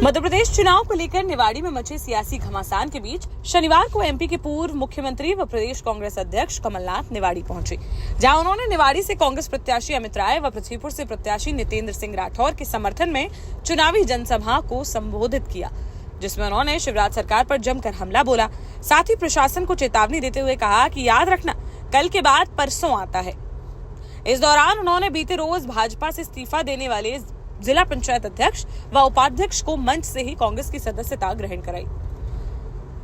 मध्य प्रदेश चुनाव को लेकर निवाड़ी में मचे सियासी घमासान के बीच शनिवार को एमपी के पूर्व मुख्यमंत्री व प्रदेश कांग्रेस अध्यक्ष कमलनाथ निवाड़ी पहुंचे, जहां उन्होंने निवाड़ी से कांग्रेस प्रत्याशी अमित राय व पृथ्वीपुर से प्रत्याशी नितेंद्र सिंह राठौर के समर्थन में चुनावी जनसभा को संबोधित किया, जिसमें उन्होंने शिवराज सरकार पर जमकर हमला बोला। साथ ही प्रशासन को चेतावनी देते हुए कहा कि याद रखना, कल के बाद परसों आता है। इस दौरान उन्होंने बीते रोज भाजपा से इस्तीफा देने वाले जिला पंचायत अध्यक्ष व उपाध्यक्ष को मंच से ही कांग्रेस की सदस्यता ग्रहण कराई।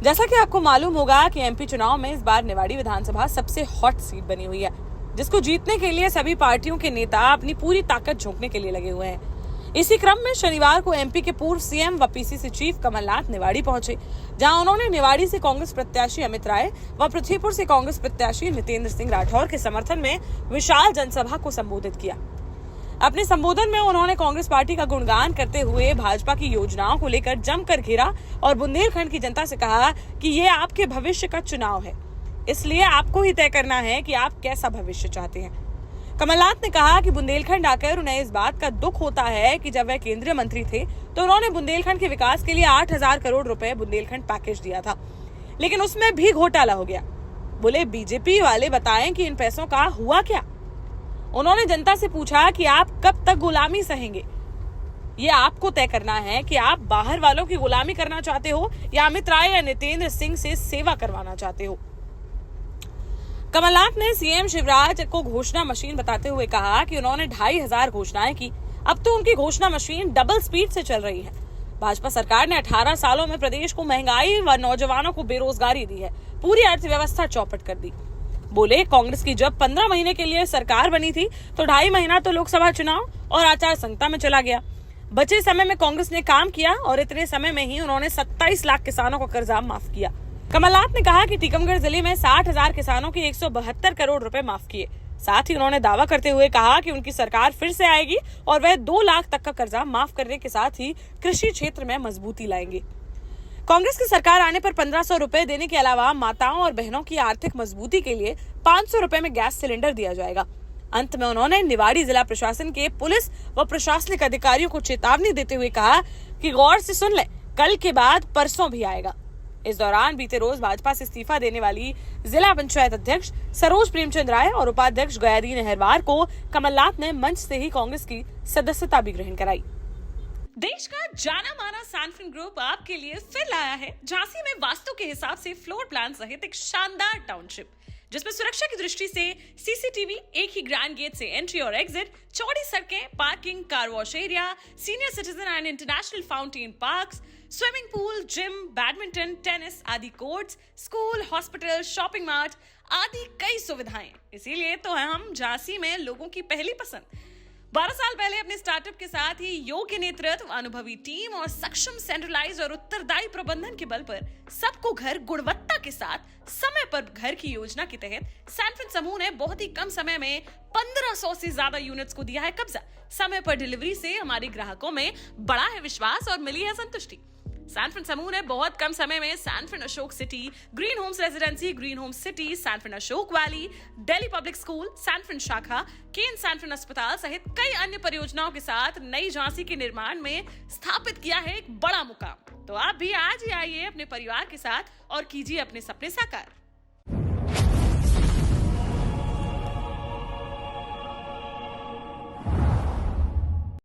जैसा कि आपको मालूम होगा कि एमपी चुनाव में इस बार निवाड़ी विधानसभा सबसे हॉट सीट बनी हुई है, जिसको जीतने के लिए सभी पार्टियों के नेता अपनी पूरी ताकत झोंकने के लिए लगे हुए हैं। इसी क्रम में शनिवार को एमपी के पूर्व सीएम व पीसीसी चीफ कमलनाथ निवाड़ी पहुंचे, जहां उन्होंने निवाड़ी से कांग्रेस प्रत्याशी अमित राय व पृथ्वीपुर से कांग्रेस प्रत्याशी नितेंद्र सिंह राठौर के समर्थन में विशाल जनसभा को संबोधित किया। अपने संबोधन में उन्होंने कांग्रेस पार्टी का गुणगान करते हुए भाजपा की योजनाओं को लेकर जमकर घेरा और बुंदेलखंड की जनता से कहा कि ये आपके भविष्य का चुनाव है, इसलिए आपको ही तय करना है कि आप कैसा भविष्य चाहते हैं। कमलनाथ ने कहा कि बुंदेलखंड आकर उन्हें इस बात का दुख होता है कि जब वह केंद्रीय मंत्री थे तो उन्होंने बुंदेलखंड के विकास के लिए 8,000 करोड़ रुपए बुंदेलखंड पैकेज दिया था, लेकिन उसमें भी घोटाला हो गया। बोले बीजेपी वाले बताएं कि इन पैसों का हुआ क्या। उन्होंने जनता से पूछा कि आप कब तक गुलामी सहेंगे। ये आपको तय करना है कि आप बाहर वालों की गुलामी करना चाहते हो या अमित राय या नितेंद्र सिंह से सेवा करवाना चाहते हो। कमलनाथ ने सीएम शिवराज को घोषणा मशीन बताते हुए कहा कि उन्होंने 2,500 घोषणाएं की, अब तो उनकी घोषणा मशीन डबल स्पीड से चल रही है। भाजपा सरकार ने 18 सालों में प्रदेश को महंगाई व नौजवानों को बेरोजगारी दी है, पूरी अर्थव्यवस्था चौपट कर दी। बोले कांग्रेस की जब 15 महीने के लिए सरकार बनी थी तो 2.5 महीना तो लोकसभा चुनाव और आचार संहिता में चला गया। बचे समय में कांग्रेस ने काम किया और इतने समय में ही उन्होंने 27 लाख किसानों का कर्जा माफ किया। कमलनाथ ने कहा कि टीकमगढ़ जिले में 60,000 किसानों के 172 करोड़ रुपए माफ किए। साथ ही उन्होंने दावा करते हुए कहा कि उनकी सरकार फिर से आएगी और वह 2 लाख तक का कर्जा माफ करने के साथ ही कृषि क्षेत्र में मजबूती लाएंगे। कांग्रेस की सरकार आने पर 1,500 रुपए देने के अलावा माताओं और बहनों की आर्थिक मजबूती के लिए 500 रुपए में गैस सिलेंडर दिया जाएगा। अंत में उन्होंने निवाड़ी जिला प्रशासन के पुलिस व प्रशासनिक अधिकारियों को चेतावनी देते हुए कहा कि गौर से सुन ले, कल के बाद परसों भी आएगा। इस दौरान बीते रोज भाजपा से इस्तीफा देने वाली जिला पंचायत अध्यक्ष सरोज प्रेमचंद राय और उपाध्यक्ष गयादीन अहरवार को कमलनाथ ने मंच से ही कांग्रेस की सदस्यता भी ग्रहण कराई। देश का जाना माना सैनफिन ग्रुप आपके लिए फिर लाया है झांसी में वास्तु के हिसाब से फ्लोर प्लान सहित एक शानदार टाउनशिप, जिसमें सुरक्षा की दृष्टि से सीसीटीवी, एक ही ग्रैंड गेट से एंट्री और एग्जिट, चौड़ी सड़कें, parking, car wash area, senior citizen and international fountain parks, swimming pool, gym, badminton, tennis आदि courts, school, hospital, shopping mart आदि कई सुविधाएं। इसीलिए तो हम झांसी में लोगों की पहली पसंद। 12 साल पहले अपने स्टार्टअप के साथ ही योग्य नेतृत्व, अनुभवी टीम और सक्षम सेंट्रलाइज और उत्तरदायी प्रबंधन के बल पर सबको घर गुणवत्ता के साथ समय पर घर की योजना के तहत सैनफिन समूह ने बहुत ही कम समय में 1500 से ज्यादा यूनिट्स को दिया है कब्जा। समय पर डिलीवरी से हमारे ग्राहकों में बढ़ा है विश्वास और मिली है संतुष्टि। सैनफिन समूह ने बहुत कम समय में Sanfin Ashok city, green homes residency, green homes city, Sanfin Ashok valley, Delhi public school, Sanfin शाखा, केन सैनफिन अस्पताल सहित कई अन्य परियोजनाओं के साथ नई झांसी के निर्माण में स्थापित किया है एक बड़ा मुकाम। तो आप भी आज ही आइए अपने परिवार के साथ और कीजिए अपने सपने साकार।